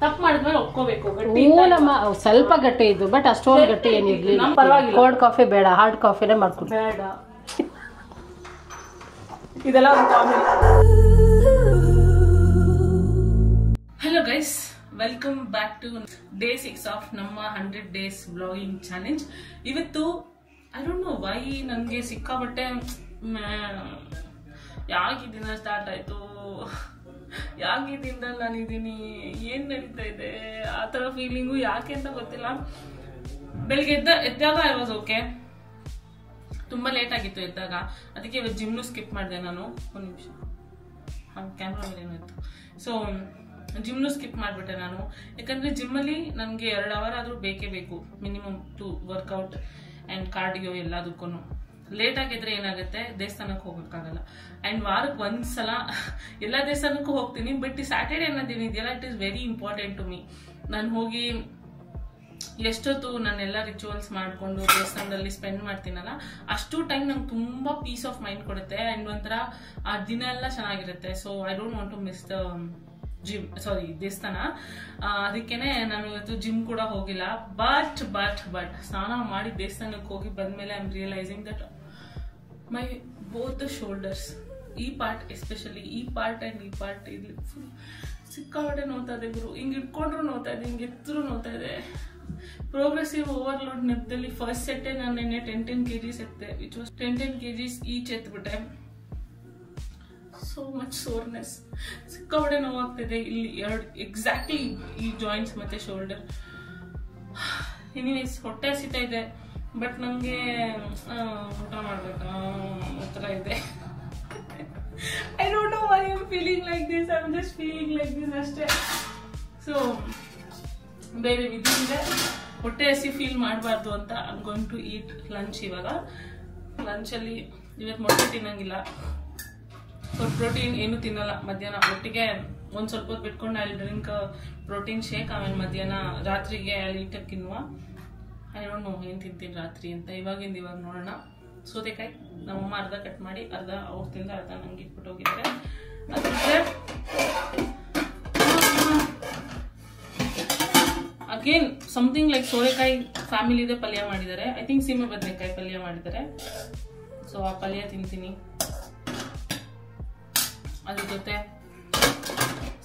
ತಪ್ಪು ಮಾಡಿದ್ಮೇಲೆ ಒಪ್ಕೋಬೇಕು. ನಮ್ಮ ಸ್ವಲ್ಪ ಗಟ್ಟಿ ಇದ್ದು ಬಟ್ ಅಷ್ಟೊಂದು ಗಟ್ಟಿ ಏನಿರ್ಲಿಲ್ಲ. ಪರವಾಗಿಲ್ಲ. ಕೋಲ್ಡ್ ಕಾಫಿ ಬೇಡ, ಹಾರ್ಡ್ ಕಾಫಿನೇ ಮಾಡ್ಕೊಡಿ. ಬೇಡ ಇದೆಲ್ಲ ಒಂದು comedy. Hello guys, welcome back to day 6 of ನಮ್ಮ 100 days ವ್ಲಾಗಿಂಗ್ ಚಾಲೆಂಜ್. ಇವತ್ತು ಐ ಡೋಂಟ್ ನೋ ವೈ ನನಗೆ ಸಿಕ್ಕಾಬಟ್ಟೆ ಯಾಕೆ ದಿನ ಸ್ಟಾರ್ಟ್ ಆಯ್ತು, ಯಾಕೆ ದಿನದಲ್ಲಿ ನಾನಿದ್ದೀನಿ, ಏನ್ ನಡೀತಾ ಇದೆ ಆ ಥರ ಫೀಲಿಂಗು. ಯಾಕೆ ಅಂತ ಗೊತ್ತಿಲ್ಲ. ಬೆಳಿಗ್ಗೆ ಎದ್ದಾಗ ಐ ವಾಸ್ ಓಕೆ. ತುಂಬಾ ಲೇಟ್ ಆಗಿತ್ತು ಎದ್ದಾಗ, ಅದಕ್ಕೆ ಇವತ್ತು ಜಿಮ್ನು ಸ್ಕಿಪ್ ಮಾಡಿದೆ ನಾನು. ಒಂದು ನಿಮಿಷ, ಕ್ಯಾಮ್ರಾ ಮೇಲೆ ಏನೋ ಇತ್ತು. ಸೊ ಜಿಮ್ನು ಸ್ಕಿಪ್ ಮಾಡಿಬಿಟ್ಟೆ ನಾನು. ಯಾಕಂದ್ರೆ ಜಿಮ್ಮಲ್ಲಿ ನನಗೆ 2 hour ಆದರೂ ಬೇಕೇ ಬೇಕು minimum two workout and cardio ಎಲ್ಲದಕ್ಕೂ. ಲೇಟ್ ಆಗಿದ್ರೆ ಏನಾಗುತ್ತೆ, ದೇವಸ್ಥಾನಕ್ಕೆ ಹೋಗೋಕ್ಕಾಗಲ್ಲ. ಆ್ಯಂಡ್ ವಾರಕ್ಕೆ ಒಂದ್ಸಲ ಎಲ್ಲ ದೇವಸ್ಥಾನಕ್ಕೂ ಹೋಗ್ತೀನಿ. ಬಟ್ ಈ ಸ್ಯಾಟರ್ಡೇ ಅನ್ನೋದೇನಿದೆಯಲ್ಲ, it is very important to me. ನಾನು ಹೋಗಿ ಎಷ್ಟೊತ್ತು ನಾನೆಲ್ಲ ರಿಚುವಲ್ಸ್ ಮಾಡಿಕೊಂಡು ದೇವಸ್ಥಾನದಲ್ಲಿ ಸ್ಪೆಂಡ್ ಮಾಡ್ತೀನಲ್ಲ, ಅಷ್ಟು ಟೈಮ್ ನಂಗೆ ತುಂಬ ಪೀಸ್ ಆಫ್ ಮೈಂಡ್ ಕೊಡುತ್ತೆ. ಆ್ಯಂಡ್ ಒಂಥರ ಆ ದಿನ ಎಲ್ಲ ಚೆನ್ನಾಗಿರುತ್ತೆ. So I don't want to miss the ದೇವಸ್ಥಾನ. ಅದಕ್ಕೇನೆ ನಾನು ಇವತ್ತು ಜಿಮ್ ಕೂಡ ಹೋಗಿಲ್ಲ. ಬಟ್ ಸ್ನಾನ ಮಾಡಿ ದೇವಸ್ಥಾನಕ್ಕೆ ಹೋಗಿ ಬಂದ್ಮೇಲೆ I am realising that my both the shoulders, ಈ ಪಾರ್ಟ್ ಎಸ್ಪೆಷಲಿ ಈ ಪಾರ್ಟ್ ಆ್ಯಂಡ್ ಈ ಪಾರ್ಟ್ ಇಲ್ಲಿ ಫುಲ್ ಸಿಕ್ಕಾಪಟ್ಟೆ ನೋಡ್ತಾ ಇದೆ ಗುರು. ಹಿಂಗೆ ಇಟ್ಕೊಂಡ್ರು ನೋಡ್ತಾ ಇದೆ, ಹಿಂಗೆ ಎತ್ತರೂ ನೋಡ್ತಾ ಇದೆ. ಪ್ರೋಗ್ರೆಸಿವ್ ಓವರ್ಲೋಡ್ ನೆಪದಲ್ಲಿ ಫಸ್ಟ್ ಸೆಟ್ಟೆ ನಾನು ನೆನ್ನೆ 10 kgs ಎತ್ತೆ, ವಿಚ್ ವಾಸ್ 10 kgs ಈಚ್ ಎತ್ಬಿಟ್ಟೆ. ಸೋ ಮಚ್ ಸೋರ್ನೆಸ್, ಸಿಕ್ಕಾಪಟ್ಟೆ ನೋವಾಗ್ತಿದೆ ಇಲ್ಲಿ ಎಕ್ಸಾಕ್ಟ್ಲಿ ಈ ಜಾಯಿಂಟ್ಸ್ ಮತ್ತೆ ಶೋಲ್ಡರ್. ಎನಿವೇಸ್ ಹೊಟ್ಟೆ ಹಸಿತಾ ಇದೆ, ಬಟ್ ನನಗೆ ಊಟ ಮಾಡ್ಬೇಕಾ ಥರ ಇದೆ. I don't know why I am feeling like this. I am just feeling like this ಅಷ್ಟೇ. ಸೊ ಬೇರೆ ವಿಧಿಯಿಂದ ಹೊಟ್ಟೆ ಹಸಿ ಫೀಲ್ ಮಾಡಬಾರ್ದು ಅಂತ I am going to eat lunch. ಇವಾಗ ಲಂಚಲ್ಲಿ ಇವತ್ತು ಮೊಟ್ಟೆ ತಿನ್ನಂಗಿಲ್ಲ, ಪ್ರೋಟೀನ್ ಏನು ತಿನ್ನಲ್ಲ. ಮಧ್ಯಾಹ್ನ ಒಟ್ಟಿಗೆ ಒಂದು ಸ್ವಲ್ಪ ಹೊತ್ತು ಬಿಟ್ಕೊಂಡು ಅಲ್ಲಿ ಡ್ರಿಂಕ್ ಪ್ರೋಟೀನ್ ಶೇಕ್. ಆಮೇಲೆ ಮಧ್ಯಾಹ್ನ ರಾತ್ರಿಗೆ ಅಲ್ಲಿ ಈಟಕ್ಕಿನ್ನುವ ಐ ಡೋಂಟ್ ನೋ ಏನು ತಿಂತೀನಿ ರಾತ್ರಿ ಅಂತ. ಇವಾಗ ನೋಡೋಣ. ಸೌತೆಕಾಯಿ ನಮ್ಮಮ್ಮ ಅರ್ಧ ಕಟ್ ಮಾಡಿ, ಅರ್ಧ ಅವ್ರು ತಿಂದ, ಅರ್ಧ ನಂಗೆ ಇಟ್ಬಿಟ್ಟು ಹೋಗಿದ್ದಾರೆ. ಅದ್ರ ಅಗೇನ್ ಸಮಥಿಂಗ್ ಲೈಕ್ ಸೋರೆಕಾಯಿ ಫ್ಯಾಮಿಲಿದೆ ಪಲ್ಯ ಮಾಡಿದ್ದಾರೆ. ಐ ಥಿಂಕ್ ಸೀಮೆ ಬದನೆಕಾಯಿ ಪಲ್ಯ ಮಾಡಿದ್ದಾರೆ. ಸೊ ಆ ಪಲ್ಯ ತಿಂತೀನಿ. ಅದ್ರ ಜೊತೆ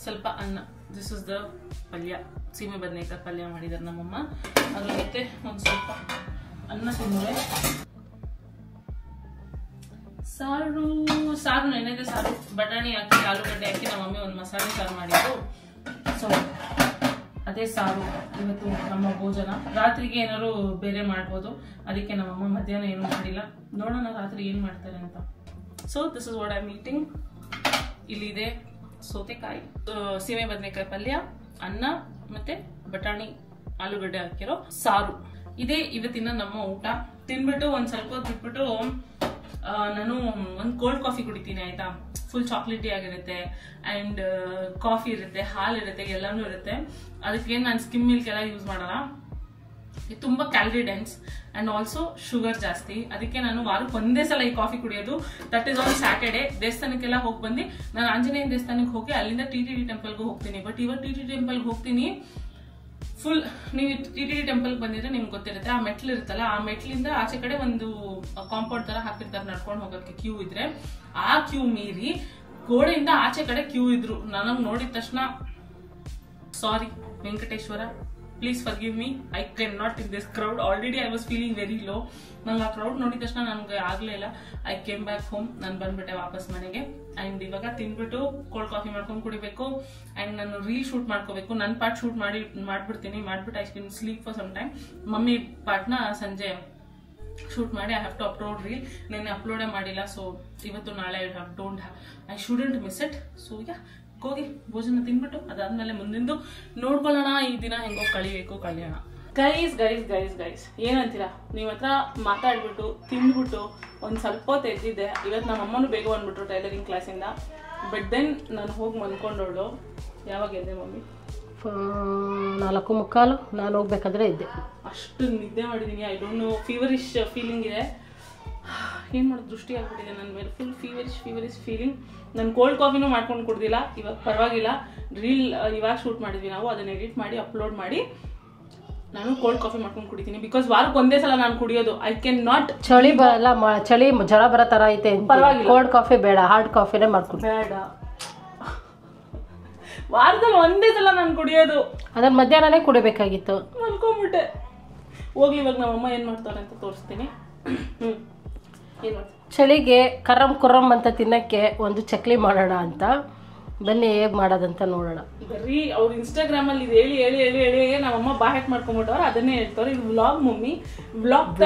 ಸ್ವಲ್ಪ ಅನ್ನ. ದಿಸ್ ಇಸ್ ದ ಪಲ್ಯ, ಸೀಮೆ ಬದನೆಕಾಯಿ ಪಲ್ಯ ಮಾಡಿದ್ದಾರೆ ನಮ್ಮಮ್ಮ. ಅದ್ರ ಜೊತೆ ಒಂದು ಸ್ವಲ್ಪ ಅನ್ನ ತಿಂದರೆ. ಸಾರು ನೆನೆದೆ ಸಾರು, ಬಟಾಣಿ ಹಾಕಿ ಆಲೂಗಡ್ಡೆ ಹಾಕಿ ನಮ್ಮಮ್ಮಿ ಒಂದು ಮಸಾಲೆ ಸಾರು ಮಾಡಿದ್ರು. ಸೊ ಅದೇ ಸಾರು ಇವತ್ತು ನಮ್ಮ ಭೋಜನ. ರಾತ್ರಿಗೆ ಏನಾದ್ರು ಬೇರೆ ಮಾಡ್ಬೋದು, ಅದಕ್ಕೆ ನಮ್ಮಮ್ಮ ಮಧ್ಯಾಹ್ನ ಏನು ಮಾಡಿಲ್ಲ. ನೋಡೋಣ ರಾತ್ರಿ ಏನು ಮಾಡ್ತಾರೆ ಅಂತ. So this is what I am eating. ಇಲ್ಲಿದೆ ಸೌತೆಕಾಯಿ, ಸೀಮೆ ಬದನೆಕಾಯಿ ಪಲ್ಯ, ಅನ್ನ ಮತ್ತೆ ಬಟಾಣಿ ಆಲೂಗಡ್ಡೆ ಹಾಕಿರೋ ಸಾರು. ಇದೇ ಇವತ್ತಿನ ನಮ್ಮ ಊಟ. ತಿನ್ಬಿಟ್ಟು ಒಂದ್ ಸ್ವಲ್ಪ ಹೊತ್ತು ಬಿಟ್ಬಿಟ್ಟು ನಾನು ಒಂದು ಕೋಲ್ಡ್ ಕಾಫಿ ಕುಡಿತೀನಿ, ಆಯ್ತಾ. ಫುಲ್ ಚಾಕ್ಲೇಟಿ ಆಗಿರುತ್ತೆ ಅಂಡ್ ಕಾಫಿ ಇರುತ್ತೆ, ಹಾಲು ಇರುತ್ತೆ, ಎಲ್ಲಾನು ಇರುತ್ತೆ. ಅದಕ್ಕೆ ನಾನು ಸ್ಕಿಮ್ ಮಿಲ್ಕ್ ಎಲ್ಲ ಯೂಸ್ ಮಾಡಲ್ಲ. ಇದು ತುಂಬಾ calorie dense and also sugar ಜಾಸ್ತಿ. ಅದಕ್ಕೆ ನಾನು ವಾರಕ್ಕೆ ಒಂದೇ ಸಲ ಈ ಕಾಫಿ ಕುಡಿಯೋದು. That is on Saturday. ದೇವಸ್ಥಾನಕ್ಕೆಲ್ಲ ಹೋಗಿ ಬಂದು ನಾನು ಆಂಜನೇಯ ದೇವಸ್ಥಾನಕ್ಕೆ ಹೋಗಿ ಅಲ್ಲಿಂದ TTD ಟೆಂಪಲ್ಗೂ ಹೋಗ್ತೀನಿ. ಬಟ್ ಇವಾಗ TTD ಟೆಂಪಲ್ಗೆ ಹೋಗ್ತೀನಿ ಫುಲ್. ನೀವು TTD ಟೆಂಪಲ್ಗೆ ಬಂದಿದ್ರೆ ನಿಮ್ಗೆ ಗೊತ್ತಿರುತ್ತೆ, ಆ ಮೆಟ್ಲು ಇರುತ್ತಲ್ಲ, ಆ ಮೆಟ್ಲಿಂದ ಆಚೆ ಕಡೆ ಒಂದು ಕಾಂಪೌಂಡ್ ತರ ಹಾಕಿರ್ತಾರೆ ನಡ್ಕೊಂಡು ಹೋಗೋಕ್ಕೆ. ಕ್ಯೂ ಇದ್ರೆ ಆ ಕ್ಯೂ ಮೀರಿ ಗೋಡೆಯಿಂದ ಆಚೆ ಕಡೆ ಕ್ಯೂ ಇದ್ರು. ನನಗೆ ನೋಡಿದ ತಕ್ಷಣ sorry Venkateshwara, please forgive me, I can not in this crowd. Already I was feeling very low. ನಂಗೆ ಆ ಕ್ರೌಡ್ ನೋಡಿದ ತಕ್ಷಣ ನನಗೆ ಆಗಲೇ ಇಲ್ಲ. I came back home. ನಾನು ಬಂದ್ಬಿಟ್ಟೆ ವಾಪಸ್ ಮನೆಗೆ. ಆ್ಯಂಡ್ ಇವಾಗ ತಿನ್ಬಿಟ್ಟು ಕೋಲ್ಡ್ ಕಾಫಿ ಮಾಡ್ಕೊಂಡು ಕುಡಿಬೇಕು. ಆ್ಯಂಡ್ ನಾನು ರೀಲ್ ಶೂಟ್ ಮಾಡ್ಕೋಬೇಕು. ನನ್ನ ಪಾರ್ಟ್ ಶೂಟ್ ಮಾಡ್ಬಿಡ್ತೀನಿ. ಮಾಡ್ಬಿಟ್ಟು I can sleep for some time. Mummy ಪಾರ್ಟ್ನ ಸಂಜೆ ಶೂಟ್ ಮಾಡಿ I have to upload reel. ನೆನ್ನೆ ಅಪ್ಲೋಡೇ ಮಾಡಿಲ್ಲ. ಸೊ ಇವತ್ತು ನಾಳೆ I shouldn't miss it. So ಈಗ ಹೋಗಿ ಭೋಜನ ತಿನ್ಬಿಟ್ಟು ಅದಾದ್ಮೇಲೆ ಮುಂದಿಂದು ನೋಡ್ಕೊಳ್ಳೋಣ. ಈ ದಿನ ಹೆಂಗೋ ಕಳಿಯೋಣ. ಗೈಸ್ ಏನಂತೀರಾ? ನೀವ್ ಹತ್ರ ಮಾತಾಡ್ಬಿಟ್ಟು ತಿಂದ್ಬಿಟ್ಟು ಒಂದ್ ಸ್ವಲ್ಪ ಹೊತ್ತು ಎದ್ದಿದ್ದೆ. ಇವತ್ತು ನಮ್ಮ ಅಮ್ಮನೂ ಬೇಗ ಬಂದ್ಬಿಟ್ರು ಟೈಲರಿಂಗ್ ಕ್ಲಾಸಿಂದ. ಬಟ್ ದೆನ್ ನಾನು ಹೋಗಿ ಮನ್ಕೊಂಡೋಳು. ಯಾವಾಗ ಎದ್ದೆ ಮಮ್ಮಿ? 4:15. ನಾನು ಹೋಗ್ಬೇಕಾದ್ರೆ ಇದ್ದೆ. ಅಷ್ಟು ನಿದ್ದೆ ಮಾಡಿದೀನಿ. I don't know, feverish feeling ಇದೆ. ಏನು ಮಾಡೋದು, ದೃಷ್ಟಿ ಆಗ್ಬಿಟ್ಟಿದೆ ನನ್ನ ಮೇಲೆ. Full feverish feeling. ನಾನು ಕೋಲ್ಡ್ ಕಾಫಿನೂ ಮಾಡ್ಕೊಂಡು ಕುಡ್ದಿಲ್ಲ. ಇವಾಗ ಪರವಾಗಿಲ್ಲ. ರೀಲ್ ಇವಾಗ ಶೂಟ್ ಮಾಡಿದ್ವಿ ನಾವು, ಅದನ್ನ ಎಡಿಟ್ ಮಾಡಿ ಅಪ್ಲೋಡ್ ಮಾಡಿ ನಾನು ಕೋಲ್ಡ್ ಕಾಫಿ ಮಾಡ್ಕೊಂಡು ಕುಡಿತೀನಿ. ಬಿಕಾಸ್ ವಾರಕ್ಕೆ ಒಂದೇ ಸಲ ನಾನು ಕುಡಿಯೋದು. I can not. ಚಳಿ ಬರಲ್ಲ, ಚಳಿ ಜ್ವರ ಬರೋ ಥರ ಐತೆ, ಪರವಾಗಿಲ್ಲ. ಕೋಲ್ಡ್ ಕಾಫಿ ಬೇಡ, ಹಾರ್ಡ್ ಕಾಫಿನೇ ಮಾಡ್ಕೊಡಿ. ಬೇಡ, ವಾರದಲ್ಲಿ ಒಂದೇ ಸಲ ನಾನು ಕುಡಿಯೋದು. ಅದನ್ನ ಮಧ್ಯಾಹ್ನನೇ ಕುಡಿಬೇಕಾಗಿತ್ತು. ಮಲ್ಕೊಂಬಿಟ್ಟೆ. ಹೋಗ್ಲಿ, ಇವಾಗ ನಮ್ಮಮ್ಮ ಏನು ಮಾಡ್ತಾರೆ ಅಂತ ತೋರಿಸ್ತೀನಿ. ಏನು ಮಾಡ್ತಾರೆ? ಚಳಿಗೆ ಕುರಂ ಅಂತ ತಿನ್ನಕ್ಕೆ ಒಂದು ಚಕ್ಲಿ ಮಾಡೋಣ ಅಂತ. ಬನ್ನಿ ಹೇಗೆ ಮಾಡೋದಂತ ನೋಡೋಣ. ಬರೀ ಅವ್ರು ಇನ್ಸ್ಟಾಗ್ರಾಮಲ್ಲಿ ಇದು ಹೇಳಿ ಹೇಳಿ ಹೇಳಿ ಹೇಳಿ ನಮ್ಮಮ್ಮ ಬಾಯ್ ಮಾಡ್ಕೊಂಬಿಟ್ಟವ್ರು. ಅದನ್ನೇ ಹೇಳ್ತಾರೆ. ಇದು ವ್ಲಾಗ್ ಮಮ್ಮಿ, ವ್ಲಾಗ್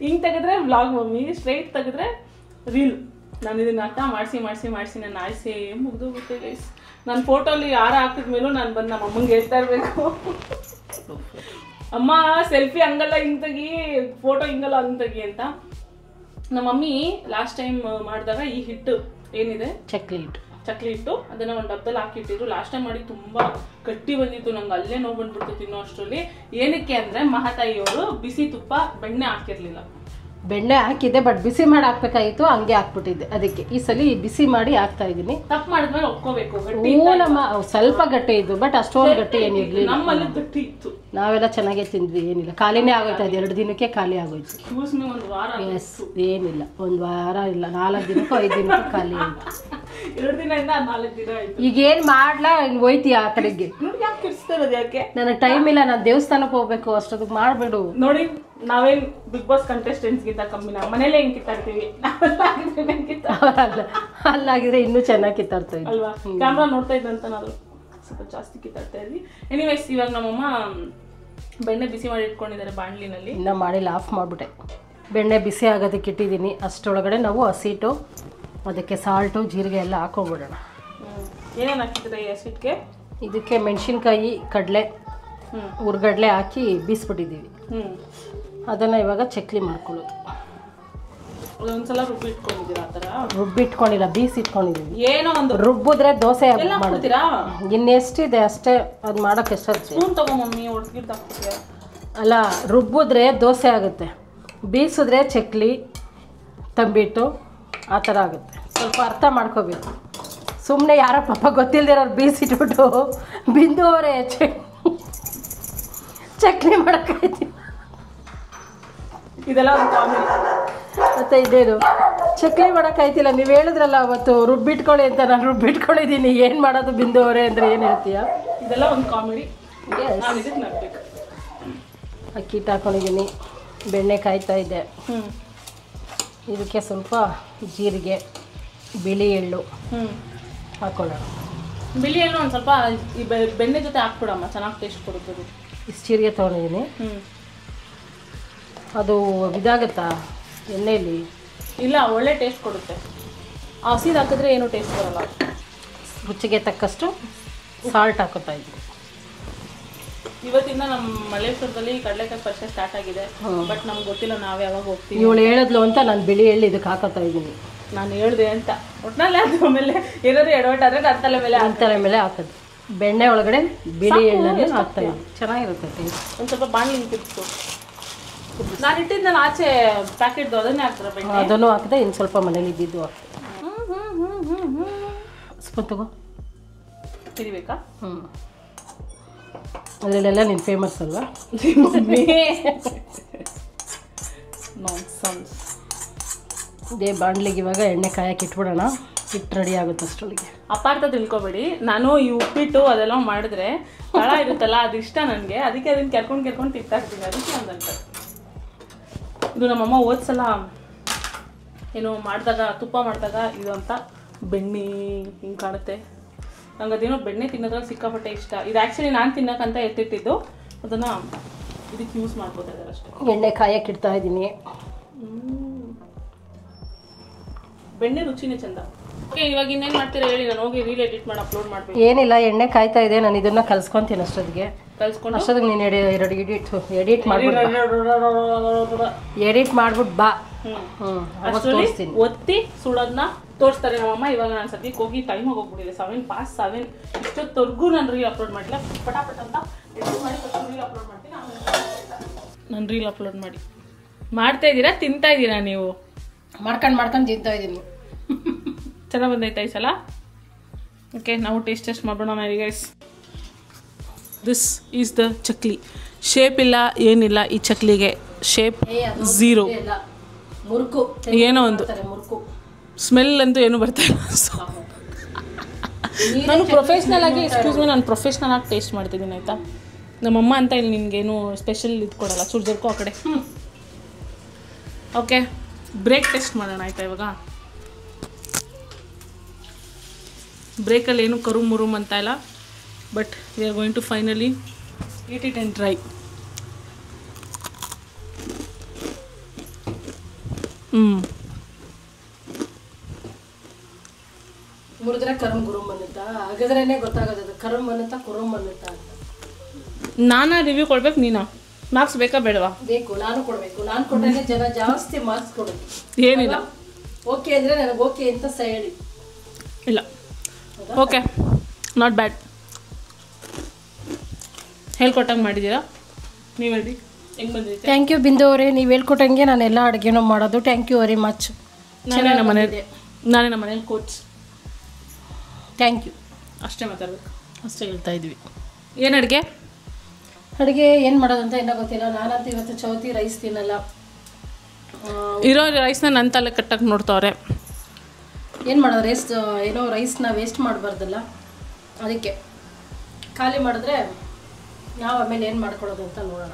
ಹಿಂಗ್ ತೆಗೆದ್ರೆ ವ್ಲಾಗ್ ಮಮ್ಮಿ, ಸ್ಟ್ರೈಟ್ ತೆಗೆದ್ರೆ ರೀಲ್. ನಾನು ಇದನ್ನ ಅರ್ಥ ಮಾಡಿಸಿ ನನ್ನ ಆಯ್ಸೆ ಮುಗ್ದೋಗುತ್ತೆ ಗೈಸ್. ನನ್ನ ಫೋಟೋಲಿ ಯಾರು ಹಾಕಿದ್ಮೇಲೂ ನಾನು ಬಂದು ನಮ್ಮ ಅಮ್ಮಂಗೆ ಹೇಳ್ತಾ ಇರಬೇಕು, ಅಮ್ಮ ಸೆಲ್ಫಿ ಹಂಗಲ್ಲ ಹಿಂಗ್ ತೆಗಿ, ಫೋಟೋ ಹಿಂಗಲ್ಲ ಹಂಗ್ ತೆಗಿ ಅಂತ. ನಮ್ಮ ಮಮ್ಮಿ ಲಾಸ್ಟ್ ಟೈಮ್ ಮಾಡಿದಾಗ ಈ ಹಿಟ್ಟು ಏನಿದೆ ಚಕ್ಲಿ ಹಿಟ್ಟು ಅದನ್ನ ಒಂದು ಡಬ್ಬದಲ್ಲಿ ಹಾಕಿಟ್ಟಿದ್ರು. ಲಾಸ್ಟ್ ಟೈಮ್ ಮಾಡಿ ತುಂಬಾ ಗಟ್ಟಿ ಬಂದಿತ್ತು. ನಂಗೆ ಅಲ್ಲೇ ನೋವು ಬಂದ್ಬಿಡ್ತು ತಿನ್ನೋ ಅಷ್ಟರಲ್ಲಿ. ಏನಕ್ಕೆ ಅಂದ್ರೆ ಮಹಾತಾಯಿಯವರು ಬಿಸಿ ತುಪ್ಪ ಬೆಣ್ಣೆ ಹಾಕಿರ್ಲಿಲ್ಲ. ಬೆಣ್ಣೆ ಹಾಕಿದ್ದೆ, ಬಟ್ ಬಿಸಿ ಮಾಡಿ ಹಾಕ್ಬೇಕಾಗಿತ್ತು, ಹಂಗೆ ಹಾಕ್ಬಿಟ್ಟಿದ್ದೆ. ಅದಕ್ಕೆ ಈ ಸಲ ಬಿಸಿ ಮಾಡಿ ಹಾಕ್ತಾ ಇದೀನಿ. ತಪ್ಪು ಮಾಡಿದ್ಮೇಲೆ ಒಪ್ಕೋಬೇಕು. ಸ್ವಲ್ಪ ಗಟ್ಟಿ ಇದ್ದು, ಬಟ್ ಅಷ್ಟೊಂದು ಗಟ್ಟಿ ಏನಿರ್ಲಿಲ್ಲ. ನಮ್ಮಲ್ಲಿ ಗಟ್ಟಿ ಇತ್ತು. ನಾವೆಲ್ಲ ಚೆನ್ನಾಗೇ ತಿಂದ್ವಿ, ಏನಿಲ್ಲ. ಖಾಲಿನೇ ಆಗೋಯ್ತು, ಅದು 2 ದಿನಕ್ಕೆ ಖಾಲಿ ಆಗೋಯ್ತು. ಒಂದು ವಾರ ಏನಿಲ್ಲ, 1 ವಾರ ಇಲ್ಲ, 4 ದಿನಕ್ಕೂ 5 ದಿನಕ್ಕೂ ಖಾಲಿ ಆಯ್ತು. 2 ದಿನದಿಂದ 4 ದಿನ ಆಯ್ತು. ಈಗ ಏನ್ ಮಾಡ್ಲಾ, ಹೋಯ್ತಿ ಆ ಕಡೆಗೆ. ಯಾಕೆ ನನಗೆ ಟೈಮ್ ಇಲ್ಲ, ನಾನು ದೇವಸ್ಥಾನಕ್ಕೆ ಹೋಗ್ಬೇಕು, ಅಷ್ಟೊತ್ತಿಗೆ ಮಾಡ್ಬಿಡು. ನೋಡಿ, ನಾವೇನ್ ಬಿಗ್ ಬಾಸ್ ಕಂಟೆಸ್ಟೆಂಟ್ಸ್ ಗಿಂತ ಕಮ್ಮಿ. ನಾವು ಮನೇಲೆ ಹೆಂಗ್ ಕಿತ್ತಾಡ್ತೀವಿ, ಅಲ್ಲಾಗಿದ್ರೆ ಇನ್ನೂ ಚೆನ್ನಾಗಿ ಕಿತ್ತಾಡ್ತಾ ಇದ್ವಿ ಅಲ್ವಾ. ಕ್ಯಾಮ್ರಾ ನೋಡ್ತಾ ಇದ್ದಂತ ನಾವು ಸ್ವಲ್ಪ ಜಾಸ್ತಿ ಕಿತ್ತಾಡ್ತಾ ಇದ್ವಿ. ಎನಿವೇಸ್, ಇವಾಗ ನಮ್ಮಮ್ಮ ಬೆಣ್ಣೆ ಬಿಸಿ ಮಾಡಿ ಇಟ್ಕೊಂಡಿದ್ದಾರೆ ಬಾಣಲಿನಲ್ಲಿ. ಇನ್ನ ಮಾಡಿಲ್ಲ, ಆಫ್ ಮಾಡ್ಬಿಟ್ಟೆ. ಬೆಣ್ಣೆ ಬಿಸಿ ಆಗೋದಕ್ಕೆ ಇಟ್ಟಿದ್ದೀನಿ. ಅಷ್ಟರೊಳಗಡೆ ನಾವು ಹಸಿಟ್ಟು, ಅದಕ್ಕೆ ಸಾಲ್ಟು, ಜೀರಿಗೆ ಎಲ್ಲ ಹಾಕೊಂಡ್ಬಿಡೋಣ. ಏನೇನು ಹಾಕಿದ್ರೆ ಈ ಹಸಿಟ್ಟಿಗೆ? ಇದಕ್ಕೆ ಮೆಣಸಿನ್ಕಾಯಿ, ಕಡಲೆ, ಹುರ್ಗಡ್ಲೆ ಹಾಕಿ ಬೀಸ್ಬಿಟ್ಟಿದ್ದೀವಿ. ಅದನ್ನು ಇವಾಗ ಚಕ್ಲಿ ಮಾಡ್ಕೊಳ್ಳೋದು. ಒಂದ್ಸಲ ರುಬ್ಬಿಟ್ಕೊಂಡಿದ್ದೀರಾ? ಆ ಥರ ರುಬ್ಬಿಟ್ಕೊಂಡಿಲ್ಲ, ಬೀಸಿಟ್ಕೊಂಡಿದ್ದೀವಿ. ಏನೋ ಒಂದು ರುಬ್ಬಿದ್ರೆ ದೋಸೆ ಮಾಡ್ತೀರಾ? ಇನ್ನೆಷ್ಟಿದೆ ಅಷ್ಟೇ, ಅದು ಮಾಡೋಕ್ಕೆ ಎಷ್ಟಾಗುತ್ತೆ. ಸ್ಪೂನ್ ತಗೋ ಮಮ್ಮಿ, ಒಡ್ಗಿಟ್ಟು ಹಾಕ್ತೀಯಾ? ಅಲ್ಲ, ರುಬ್ಬಿದ್ರೆ ದೋಸೆ ಆಗುತ್ತೆ, ಬೀಸಿದ್ರೆ ಚಕ್ಲಿ, ತಂಬಿಟ್ಟು ಆ ಥರ ಆಗುತ್ತೆ. ಸ್ವಲ್ಪ ಅರ್ಥ ಮಾಡ್ಕೋಬೇಕು. ಸುಮ್ಮನೆ ಯಾರ ಪಾಪ ಗೊತ್ತಿಲ್ಲದಿರೋರು ಬೀಸಿಟ್ಬಿಟ್ಟು ಬಿಂದು ಅವರೇ ಚಕ್ಲಿ ಮಾಡೋಕ್ಕಾಯ್ತು. ಇದೆಲ್ಲ ಒಂದು ಕಾಮಿಡಿ. ಮತ್ತು ಇದೇನು ಚಕ್ಲಿ ಮಾಡೋಕ್ಕಾಯ್ತಿಲ್ಲ, ನೀವು ಹೇಳಿದ್ರಲ್ಲ ಅವತ್ತು ರುಬ್ಬಿಟ್ಕೊಳ್ಳಿ ಅಂತ. ನಾನು ರುಬ್ಬಿಟ್ಕೊಂಡಿದ್ದೀನಿ, ಏನು ಮಾಡೋದು ಬಿಂದು ಅವರೇ ಅಂದರೆ ಏನು ಹೇಳ್ತೀಯ? ಇದೆಲ್ಲ ಒಂದು ಕಾಮಿಡಿ. ಇದಕ್ಕೆ ನಗ್ಬೇಕು. ಅಕ್ಕಿ ಹಾಕೊಂಡಿದ್ದೀನಿ, ಬೆಣ್ಣೆ ಕಾಯ್ತಾ ಇದೆ. ಇದಕ್ಕೆ ಸ್ವಲ್ಪ ಜೀರಿಗೆ, ಬಿಳಿ ಎಳ್ಳು ಹಾಕೊಳ್ಳೋಣ. ಬಿಳಿ ಎಳ್ಳು ಒಂದು ಸ್ವಲ್ಪ ಈ ಬೆಣ್ಣೆ ಜೊತೆ ಹಾಕ್ಬಿಡಮ್ಮ, ಚೆನ್ನಾಗಿ ಟೇಸ್ಟ್ ಕೊಡುತ್ತದೆ. ಇಷ್ಟು ಜೀರಿಗೆ ತೊಗೊಂಡಿದ್ದೀನಿ. ಅದು ಇದಾಗುತ್ತಾ ಎಣ್ಣೆಯಲ್ಲಿ? ಇಲ್ಲ, ಒಳ್ಳೆ ಟೇಸ್ಟ್ ಕೊಡುತ್ತೆ. ಹಸಿದು ಹಾಕಿದ್ರೆ ಏನು ಟೇಸ್ಟ್ ಬರಲ್ಲ. ರುಚಿಗೆ ತಕ್ಕಷ್ಟು ಸಾಲ್ಟ್ ಹಾಕೋತಾ ಇದ್ದೀನಿ. ಇವತ್ತಿಂದ ನಮ್ಮ ಮಲ್ಲೇಶ್ವರದಲ್ಲಿ ಕಡಲೆಕಾಯಿ ಪರಿಚಯ ಸ್ಟಾರ್ಟ್ ಆಗಿದೆ. ಬಟ್ ನಮ್ಗೆ ಗೊತ್ತಿಲ್ಲ, ನಾವು ಯಾವಾಗ ಹೋಗ್ತೀವಿ. ಇವಳು ಹೇಳಿದ್ಲು ಅಂತ ನಾನು ಬಿಳಿ ಎಳ್ಳು ಇದಕ್ಕೆ ಹಾಕೋತಾ ಇದ್ದೀನಿ. ನಾನು ಹೇಳಿದೆ ಅಂತ ಒಟ್ಟಿನಲ್ಲಿ ಅದು ಆಮೇಲೆ ಏನಾದರೂ ಎಡವಟ್ಟಾದರೆ ನನ್ನ ತಲೆ ಮೇಲೆ ಹಾಕೋದು. ಬೆಣ್ಣೆ ಒಳಗಡೆ ಬಿಳಿ ಎಳ್ಳನ್ನು ಹಾಕ್ತಾ ಇದ್ದೀನಿ, ಚೆನ್ನಾಗಿರುತ್ತೆ ಟೇಸ್ಟ್. ಒಂದು ಸ್ವಲ್ಪ ಬಾಣಲಿ ತಿರ್ತು. ನಾನು ಇಟ್ಟಿದ್ದು ನಾನು ಆಚೆ ಪ್ಯಾಕೆಟ್ದು ಅದನ್ನೇ ಹಾಕ್ತಾರೆ ಬೆಣ್ಣೆ. ಅದನ್ನು ಹಾಕಿದೆ, ಇನ್ನು ಸ್ವಲ್ಪ ಮನೇಲಿ ಇದ್ದಿದ್ದು ಹಾಕ್ತೆ. ಸ್ಪೂನ್ ತಗೋ, ತಿರಿಬೇಕಾ? ಅದರಲ್ಲೆಲ್ಲ ನೀನು ಫೇಮಸ್ ಅಲ್ವಾ? ಇದೇ ಬಾಣಲಿಗೆ ಇವಾಗ ಎಣ್ಣೆ ಕಾಯಕ್ಕೆ ಇಟ್ಬಿಡೋಣ. ಹಿಟ್ಟು ರೆಡಿ ಆಗುತ್ತೆ ಅಷ್ಟೊಳಗೆ. ಅಪಾರ್ಥ ತಿಳ್ಕೊಬೇಡಿ, ನಾನು ಈ ಉಪ್ಪಿಟ್ಟು ಅದೆಲ್ಲ ಮಾಡಿದ್ರೆ ತಳ ಇರುತ್ತಲ್ಲ, ಅದು ಇಷ್ಟ ನನಗೆ. ಅದಕ್ಕೆ ಅದನ್ನು ಕೆರ್ಕೊಂಡು ತಿಂತಾಕ್ತೀನಿ. ಅದಕ್ಕೆ ಒಂದಂತ ಇದು ನಮ್ಮಮ್ಮ ಓದ್ಸಲ ಏನು ಮಾಡಿದಾಗ, ತುಪ್ಪ ಮಾಡಿದಾಗ ಇದು ಅಂತ ಬೆಣ್ಣೆ ಹಿಂಗೆ ಕಾಣುತ್ತೆ. ನಂಗೆ ಅದೇನೋ ಬೆಣ್ಣೆ ತಿನ್ನೋದ್ರಲ್ಲಿ ಸಿಕ್ಕಾಪಟ್ಟೆ ಇಷ್ಟ. ಇದು ಆ್ಯಕ್ಚುಲಿ ನಾನು ತಿನ್ನೋಕ್ಕಂತ ಎತ್ತಿಟ್ಟಿದ್ದು, ಅದನ್ನು ಇದಕ್ಕೆ ಯೂಸ್ ಮಾಡ್ಕೋತಾ ಇದ್ದಾರೆ ಅಷ್ಟೇ. ಎಣ್ಣೆ ಕಾಯಕ್ಕೆ ಇಡ್ತಾ ಇದ್ದೀನಿ. ಬೆಣ್ಣೆ ರುಚಿನೇ ಚಂದ. ಓಕೆ, ಇವಾಗ ಇನ್ನೇನು ಮಾಡ್ತೀರಾ ಹೇಳಿ, ನಾನು ಹೋಗಿ ರೀಲ್ ಎಡಿಟ್ ಮಾಡಿ ಅಪ್ಲೋಡ್ ಮಾಡಬೇಕು. ಏನಿಲ್ಲ, ಎಣ್ಣೆ ಕಾಯ್ತಾ ಇದೆ, ನಾನು ಇದನ್ನು ಕಲ್ಸ್ಕೊತೀನಿ. ಅಷ್ಟೊತ್ತಿಗೆ ನೀನು ಎಡಿಟ್ ಮಾಡ್ಬಿಟ್ಟು ಬಾ. ಒತ್ತಿ ಸುಡೋದನ್ನ ತೋರಿಸ್ತಾರೆ ನಮ್ಮಮ್ಮ. ಇವಾಗ ನಾನು ಸದ್ಯಕ್ಕೆ ಹೋಗಿ ಟೈಮ್ ಹೋಗ್ಬಿಟ್ಟಿದೆ, 7:07. ಇಷ್ಟೊತ್ತವರೆಗೂ ನಾನು ರೀಲ್ ಅಪ್ಲೋಡ್ ಮಾಡಿಲ್ಲ. ಪಟಾಪಟ್ ಅಂತ ಎಡಿಟ್ ಮಾಡಿ ರೀಲ್ ಅಪ್ಲೋಡ್ ಮಾಡ್ತೀನಿ. ನಾನು ರೀಲ್ ಅಪ್ಲೋಡ್ ಮಾಡಿ ಮಾಡ್ತಾ ಇದ್ದೀರಾ ತಿಂತಾ ಇದ್ದೀರಾ ನೀವು? ಮಾಡ್ಕೊಂಡು ತಿಂತಾ ಇದ್ದೀನಿ. ಚೆನ್ನಾಗಿ ಬಂದೈತಾ ಈ ಸಲ? ಓಕೆ, ನಾವು ಟೇಸ್ಟ್ ಮಾಡೋಣ guys. This is the chakli. Shape ಇಲ್ಲ ಏನಿಲ್ಲ ಈ ಚಕ್ಲಿಗೆ, ಶೇಪ್ ಝೀರೋ. ಮುರುಕು ಏನೋ ಒಂದು ಮುರುಕು ಸ್ಮೆಲ್ ಅಂತೂ ಏನು ಬರ್ತಾ ಇಲ್ಲ. ನಾನು ಪ್ರೊಫೆಷ್ನಲ್ ಆಗಿ ನಾನು ಪ್ರೊಫೆಷ್ನಲ್ ಆಗಿ ಟೇಸ್ಟ್ ಮಾಡ್ತಿದ್ದೀನಿ ಆಯಿತಾ. ನಮ್ಮಮ್ಮ ಅಂತ ಇಲ್ಲಿ ನಿನ್ಗೇನು ಸ್ಪೆಷಲ್ ಇದು ಕೊಡಲ್ಲ. ಸುರ್ಜರ್ಕೋ ಆ ಕಡೆ. ಓಕೆ, ಬ್ರೇಕ್ ಟೆಸ್ಟ್ ಮಾಡೋಣ ಆಯಿತಾ. ಇವಾಗ ಬ್ರೇಕಲ್ಲಿ ಏನು ಕರುಮ್ ಮುರುಮ್ ಅಂತ ಇಲ್ಲ, but we are going to finally eat it and try. ಮುರಿದ್ರೆ ಕರುಮ್ ಗುರುಮ್ ಅನ್ನುತ್ತಾ? ಹಾಗಾದ್ರೇನೆ ಗೊತ್ತಾಗೋದು ಕರುಮ್ ಅನ್ನುತ್ತಾ ಕುರುಮ್ ಅನ್ನುತ್ತಾ ಅಂತ. ನಾನಾ ರಿವ್ಯೂ ಕೊಡ್ಬೇಕು, ನೀನಾ? ಮಾರ್ಕ್ಸ್ ಬೇಕಾ ಬೇಡವಾ? ಬೇಕು, ನಾನು ಕೊಡಬೇಕು. ನಾನು ಕೊಟ್ಟರೆ ಜನ ಜಾಸ್ತಿ ಮಾರ್ಕ್ಸ್ ಕೊಡೋದು. ಏನಿಲ್ಲ, ಓಕೆ ಅಂದರೆ ನನಗೆ ಓಕೆ ಅಂತ ಹೇಳಿ. ಇಲ್ಲ, ಓಕೆ, ನಾಟ್ ಬ್ಯಾಡ್. ಹೇಳ್ಕೊಟ್ಟಂಗೆ ಮಾಡಿದ್ದೀರಾ ನೀವು? ಹೇಳಿ ಹೆಂಗೆ ಬಂದಿದೆ? ಥ್ಯಾಂಕ್ ಯು ಬಿಂದು ಅವರೇ, ನೀವು ಹೇಳ್ಕೊಟ್ಟಂಗೆ ನಾನು ಎಲ್ಲ ಅಡುಗೆನೂ ಮಾಡೋದು. Thank you very much. ನಾನೇ ನಮ್ಮ ಮನೇಲಿ ಕೋಚ್. Thank you. ಅಷ್ಟೇ ಮಾತಾಡ್ಬೇಕು, ಅಷ್ಟೇ ಹೇಳ್ತಾ ಇದ್ವಿ. ಏನು ಅಡುಗೆ ಏನು ಮಾಡೋದಂತ ಇನ್ನೂ ಗೊತ್ತಿಲ್ಲ. ನಾನಂತೂ ಇವತ್ತು ಚೌತಿ ರೈಸ್ ತಿನ್ನಲ್ಲ. ಇರೋ ರೈಸ್ನ ನನ್ನ ತಲೆ ಕಟ್ಟಕ್ಕೆ ನೋಡ್ತವ್ರೆ. ಏನು ಮಾಡೋದು, ರೈಸ್ನ ವೇಸ್ಟ್ ಮಾಡಬಾರ್ದಲ್ಲ, ಅದಕ್ಕೆ ಖಾಲಿ ಮಾಡಿದ್ರೆ ನಾವು ಆಮೇಲೆ ಏನು ಮಾಡ್ಕೊಳ್ಳೋದು ಅಂತ ನೋಡೋಣ.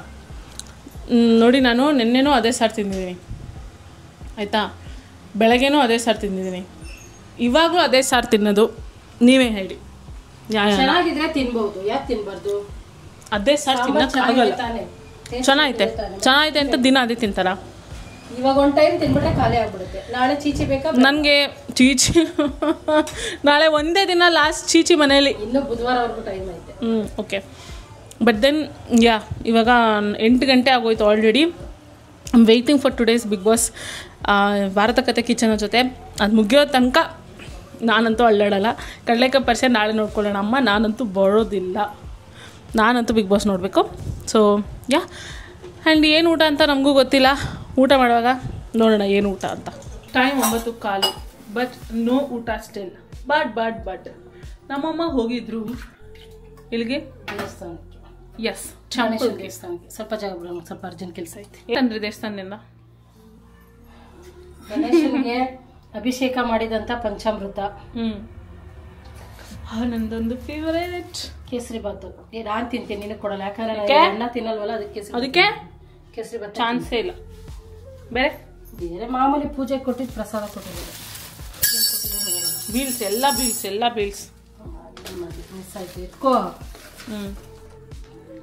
ನೋಡಿ, ನಾನು ನೆನ್ನೆನೂ ಅದೇ ಸಾರು ತಿಂದಿದ್ದೀನಿ ಆಯಿತಾ. ಬೆಳಗ್ಗೆನೂ ಅದೇ ಸಾರು ತಿಂದಿದ್ದೀನಿ, ಇವಾಗಲೂ ಅದೇ ಸಾರು ತಿನ್ನೋದು. ನೀವೇ ಹೇಳಿ. ಚೆನ್ನಾಗಿದ್ರೆ ತಿನ್ಬೋದು, ಯಾಕೆ ತಿನ್ಬಾರ್ದು? ಅದೇ ಸಾರು ತಿನ್ನೋಕ್ಕಾಗಲ್ಲ. ಚೆನ್ನಾಗೈತೆ ಅಂತ ದಿನ ಅದೇ ತಿಂತಾರ? ಇವಾಗ ಒಂದು ಟೈಮ್ ತಿನ್ಬಿಟ್ರೆ ಖಾಲಿ ಆಗ್ಬಿಡುತ್ತೆ. ನಾಳೆ ಚೀಚಿ ಬೇಕಾ? ನನಗೆ ಚೀಚಿ ನಾಳೆ ಒಂದೇ ದಿನ ಲಾಸ್ಟ್ ಚೀಚಿ ಮನೇಲಿ. ಇನ್ನೂ ಬುಧವಾರವರೆಗೂ ಟೈಮ್ ಐತೆ. ಓಕೆ, ಬಟ್ ದೆನ್ ಇವಾಗ 8 ಗಂಟೆ ಆಗೋಯ್ತು already. I am waiting for today's Bigg Boss ಭಾರತ ಕತೆ ಕಿಚನ್ ಜೊತೆ. ಅದು ಮುಗಿಯೋ ತನಕ ನಾನಂತೂ ಅಳ್ಳಾಡಲ್ಲ. ಕಡಲೆಕಾಯಿ ಪರಿಸೆ ನಾಳೆ ನೋಡ್ಕೊಳ್ಳೋಣ ಅಮ್ಮ. ನಾನಂತೂ ಬರೋದಿಲ್ಲ, ನಾನಂತೂ ಬಿಗ್ ಬಾಸ್ ನೋಡಬೇಕು. ಸೊ ಆ್ಯಂಡ್ ಏನು ಊಟ ಅಂತ ನಮಗೂ ಗೊತ್ತಿಲ್ಲ. ಊಟ ಮಾಡುವಾಗ ನೋಡೋಣ ಏನು ಊಟ ಅಂತ. ಟೈಮ್ 9:15, ಬಟ್ ನೋ ಊಟ ಸ್ಟಿಲ್. ಬಟ್ ನಮ್ಮಮ್ಮ ಹೋಗಿದ್ರು ಇಲ್ಲಿಗೆ ದೇವಸ್ಥಾನಕ್ಕೆ. ಎಸ್, ದೇವಸ್ಥಾನಕ್ಕೆ ಸ್ವಲ್ಪ ಜಾಗ ಬಿಡೋಣ, ಸ್ವಲ್ಪ ಅರ್ಜೆಂಟ್ ಕೆಲಸ ಐತೆ. ಏನಂದ್ರೆ ದೇವಸ್ಥಾನದಿಂದ ಗಣೇಶನಿಗೆ ಅಭಿಷೇಕ ಮಾಡಿದಂಥ ಪಂಚಾಮೃತ. ನಂದೊಂದು ಫೇವರೇಟ್ ಕೇಸರಿ ಬಾತು. ನಾನು ತಿಂತೀನಿ, ನಿನಗೆ ಕೊಡಲ್ಲ, ಯಾಕಂದ್ರೆ ಅನ್ನ ತಿನ್ನಲ್ವಲ್ಲ, ಅದಕ್ಕೆ ಕೇಸರಿ ಬಾತ್ ಚಾನ್ಸೇ ಇಲ್ಲ. ಬೇರೆ ಮಾಮೂಲಿ ಪೂಜೆ ಕೊಟ್ಟಿದ್ದು ಪ್ರಸಾದ ಕೊಟ್ಟಿದ್ದಾರೆ. ಬೀಲ್ಸ್ ಎಲ್ಲ ಬೀಲ್ಸ್ ಮಿಸ್ ಆಯ್ತು. ಎತ್ಕೋ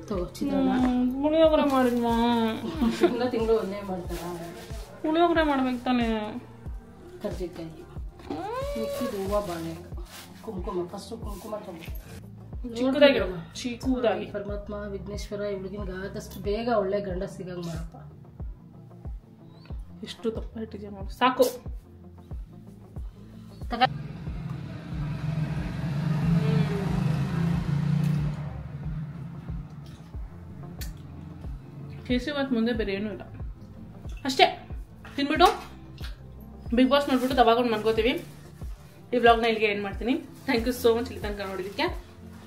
ತಗೋ. ಚಿತ್ರಾನ್ನ ಪುಳಿಯೋಗರೆ ಮಾಡಿದ್ವಾ? ತಿಂಗಳು ಒಂದೇ ಮಾಡ್ತಾರ. ಪುಳಿಯೋಗರೆ ಮಾಡ್ಬೇಕು ತಾನೆ. ಕರ್ಜಿಕಾಯಿ, ಮಿಕ್ಕಿದ ಹೂವು, ಬಾಳೆಹಣ್ಣು, ಕುಂಕುಮ. ಫಸ್ಟು ಕುಂಕುಮ ಚಿಕ್ಕದಾಗಿ. ಪರಮಾತ್ಮ ವಿಘ್ನೇಶ್ವರ ಇವಳಿಗಿನ ಆದಷ್ಟು ಬೇಗ ಒಳ್ಳೆ ಗಂಡ ಸಿಗಂಗ್ ಮಾಡಪ್ಪ. ಎಷ್ಟು ತಪ್ಪ ಇಟ್ಟಿದ್ಯಾ ನೋಡಿ, ಸಾಕು. ಕೇಸರಿ ಬಾತ್ ಮುಂದೆ ಬೇರೆ ಏನೂ ಇಲ್ಲ. ಅಷ್ಟೇ ತಿನ್ಬಿಟ್ಟು ಬಿಗ್ ಬಾಸ್ ನೋಡ್ಬಿಟ್ಟು ತವಾಗೊಂಡು ಮನ್ಕೋತೀವಿ. ಈ ವ್ಲಾಗ್ನ ಇಲ್ಲಿಗೆ ಏನು ಮಾಡ್ತೀನಿ. ಥ್ಯಾಂಕ್ ಯು ಸೋ ಮಚ್ ಇಲ್ಲಿ ತನಕ ನೋಡಿದ್ದಕ್ಕೆ.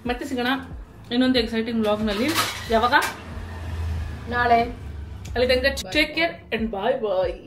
ಮತ್ತೆ ಸಿಗೋಣ ಇನ್ನೊಂದು ಎಕ್ಸೈಟಿಂಗ್ ವ್ಲಾಗ್ನಲ್ಲಿ. ಯಾವಾಗ? ನಾಳೆ. ಅಲ್ಲಿ ತನಕ take care and bye bye.